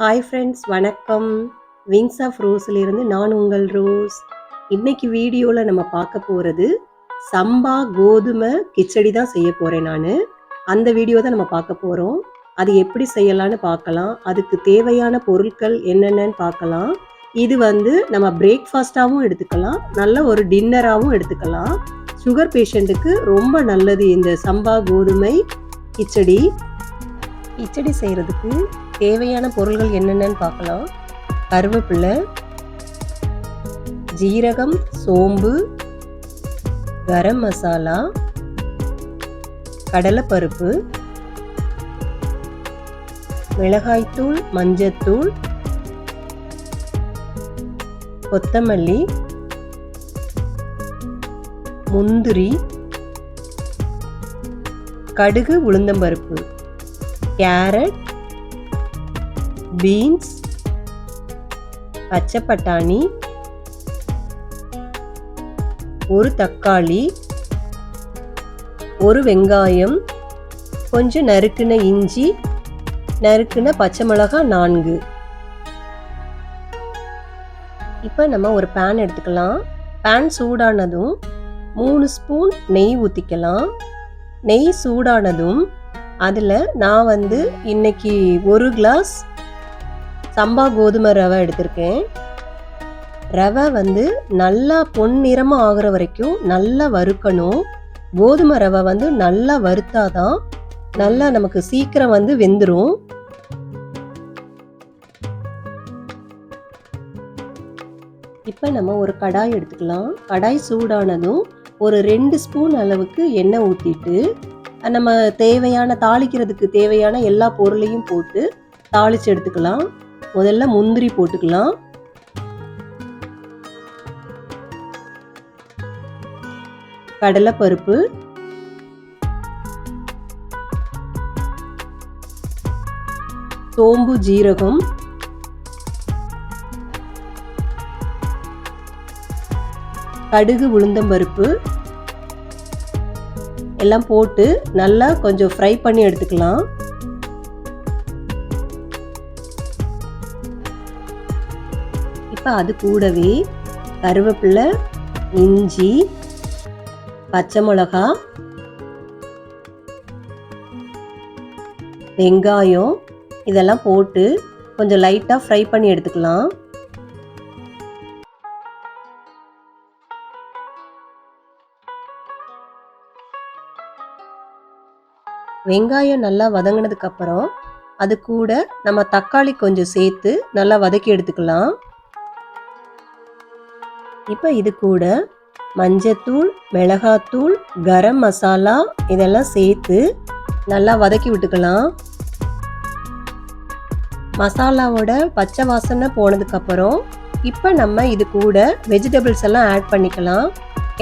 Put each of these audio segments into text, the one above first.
Hi friends, வணக்கம். Wings of ரோஸ்லேருந்து நான் உங்கள் ரோஸ். இன்னைக்கு வீடியோவில் நம்ம பார்க்க போகிறது சம்பா கோதுமை கிச்சடி தான் செய்ய போகிறேன் நான். அந்த வீடியோ தான் நம்ம பார்க்க போகிறோம். அது எப்படி செய்யலான்னு பார்க்கலாம். அதுக்கு தேவையான பொருட்கள் என்னென்னு பார்க்கலாம். இது நம்ம பிரேக்ஃபாஸ்ட்டாகவும் எடுத்துக்கலாம், நல்ல ஒரு டின்னராகவும் எடுத்துக்கலாம். சுகர் பேஷண்ட்டுக்கு ரொம்ப நல்லது இந்த சம்பா கோதுமை கிச்சடி. கிச்சடி செய்கிறதுக்கு தேவையான பொருள்கள் என்னென்னு பார்க்கலாம். கருவேப்பிலை, ஜீரகம், சோம்பு, கரம் மசாலா, கடலைப்பருப்பு, மிளகாய்த்தூள், மஞ்சத்தூள், கொத்தமல்லி, முந்திரி, கடுகு, உளுந்தம்பருப்பு, கேரட், பீன்ஸ், பச்சை பட்டாணி, ஒரு தக்காளி, ஒரு வெங்காயம், கொஞ்சம் நறுக்குன இஞ்சி, நறுக்குன பச்சை மிளகாய் 4. இப்போ நம்ம ஒரு பேன் எடுத்துக்கலாம். பேன் சூடானதும் 3 ஸ்பூன் நெய் ஊற்றிக்கலாம். நெய் சூடானதும் அதில் நான் இன்னைக்கு 1 கிளாஸ் சம்பா கோதுமை ரவை எடுத்திருக்கேன். ரவை நல்லா பொன்னிறமாக ஆகிற வரைக்கும் நல்லா வறுக்கணும். கோதுமை ரவை நல்லா வறுத்தாதான் நல்லா நமக்கு சீக்கிரம் வெந்துடும். இப்போ நம்ம ஒரு கடாய் எடுத்துக்கலாம். கடாய் சூடானதும் ஒரு 2 ஸ்பூன் அளவுக்கு எண்ணெய் ஊற்றிட்டு நம்ம தேவையான தாளிக்கிறதுக்கு தேவையான எல்லா பொருளையும் போட்டு தாளித்து எடுத்துக்கலாம். முதல்ல முந்திரி போட்டுக்கலாம். கடலைப்பருப்பு, சோம்பு, ஜீரகம், கடுகு, உளுந்தம்பருப்பு எல்லாம் போட்டு நல்லா கொஞ்சம் ஃப்ரை பண்ணி எடுத்துக்கலாம். இப்போ அது கூடவே கருவேப்பிலை, இஞ்சி, பச்சை மிளகா, வெங்காயம் இதெல்லாம் போட்டு கொஞ்சம் லைட்டாக ஃப்ரை பண்ணி எடுத்துக்கலாம். வெங்காயம் நல்லா வதங்கினதுக்கு அப்புறம் அது கூட நம்ம தக்காளி கொஞ்சம் சேர்த்து நல்லா வதக்கி எடுத்துக்கலாம். இப்போ இது கூட மஞ்சத்தூள், மிளகாத்தூள், கரம் மசாலா இதெல்லாம் சேர்த்து நல்லா வதக்கி விட்டுக்கலாம். மசாலாவோட பச்சை வாசனை போனதுக்கப்புறம் இப்போ நம்ம இது கூட வெஜிடபிள்ஸ் எல்லாம் ஆட் பண்ணிக்கலாம்.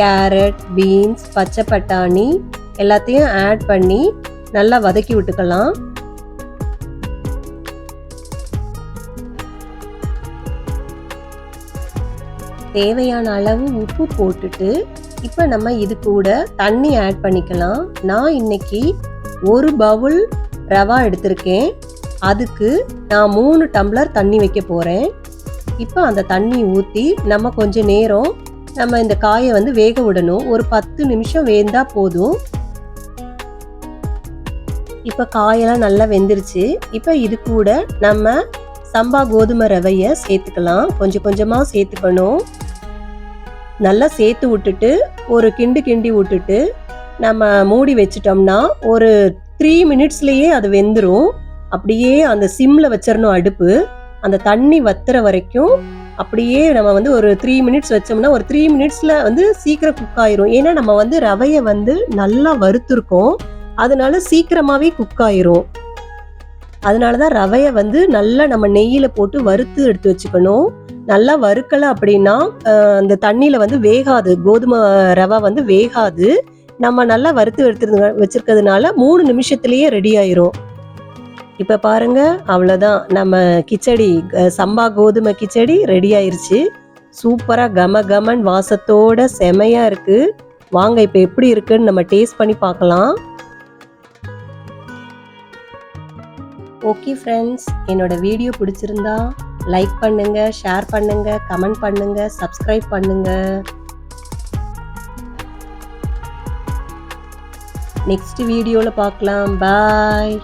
கேரட், பீன்ஸ், பச்சை பட்டாணி எல்லாத்தையும் ஆட் பண்ணி நல்லா வதக்கி விட்டுக்கலாம். தேவையான அளவு உப்பு போட்டுட்டு இப்போ நம்ம இது கூட தண்ணி ஆட் பண்ணிக்கலாம். நான் இன்னைக்கு 1 பவுல் ரவா எடுத்திருக்கேன். அதுக்கு நான் 3 டம்ளர் தண்ணி வைக்க போகிறேன். இப்போ அந்த தண்ணி ஊற்றி நம்ம கொஞ்சம் நேரம் நம்ம இந்த காயை வேக விடணும். ஒரு 10 நிமிஷம் வேந்தா போதும். இப்போ காயெல்லாம் நல்லா வெந்துருச்சு. இப்போ இது கூட நம்ம சம்பா கோதுமை ரவையை சேர்த்துக்கலாம். கொஞ்சம் கொஞ்சமாக சேர்த்துக்கணும். நல்லா சேர்த்து விட்டுட்டு ஒரு கிண்டி விட்டுட்டு நம்ம மூடி வச்சிட்டோம்னா ஒரு 3 மினிட்ஸ்லேயே அது வெந்துடும். அப்படியே அந்த சிம்மில் வச்சிடணும் அடுப்பு. அந்த தண்ணி வத்துற வரைக்கும் அப்படியே நம்ம ஒரு 3 மினிட்ஸ் வச்சோம்னா ஒரு 3 மினிட்ஸில் சீக்கிரம் குக் ஆயிரும். ஏன்னா நம்ம ரவையை நல்லா வறுத்துருக்கோம். அதனால சீக்கிரமாகவே குக் ஆயிரும். அதனால தான் ரவையை நல்லா நம்ம நெய்யில் போட்டு வறுத்து எடுத்து வச்சுக்கணும். நல்லா வறுக்கலை அப்படின்னா அந்த தண்ணியில் வேகாது. கோதுமை ரவை வேகாது. நம்ம நல்லா வறுத்து எடுத்து வச்சிருக்கிறதுனால 3 நிமிஷத்துலேயே ரெடி ஆயிரும். இப்போ பாருங்க, அவ்வளோதான். நம்ம கிச்சடி சம்பா கோதுமை கிச்சடி ரெடி ஆயிருச்சு. சூப்பராக கம கமன் வாசத்தோட செமையாக இருக்குது. வாங்க இப்போ எப்படி இருக்குன்னு நம்ம டேஸ்ட் பண்ணி பார்க்கலாம். ஓகே ஃப்ரெண்ட்ஸ், என்னோட வீடியோ பிடிச்சிருந்தா லைக் பண்ணுங்க, ஷேர் பண்ணுங்க, கமெண்ட் பண்ணுங்க, சப்ஸ்கிரைப் பண்ணுங்க. நெக்ஸ்ட் வீடியோல பார்க்கலாம். பாய்.